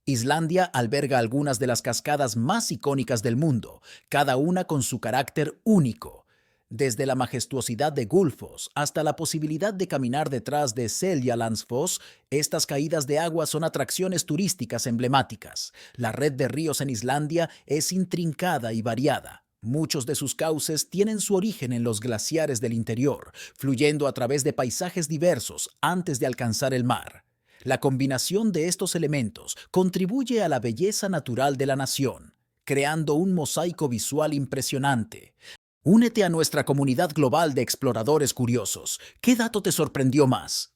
Islandia alberga algunas de las cascadas más icónicas del mundo, cada una con su carácter único. Desde la majestuosidad de Gullfoss hasta la posibilidad de caminar detrás de Seljalandsfoss, estas caídas de agua son atracciones turísticas emblemáticas. La red de ríos en Islandia es intrincada y variada. Muchos de sus cauces tienen su origen en los glaciares del interior, fluyendo a través de paisajes diversos antes de alcanzar el mar. La combinación de estos elementos contribuye a la belleza natural de la nación, creando un mosaico visual impresionante. Únete a nuestra comunidad global de exploradores curiosos. ¿Qué dato te sorprendió más?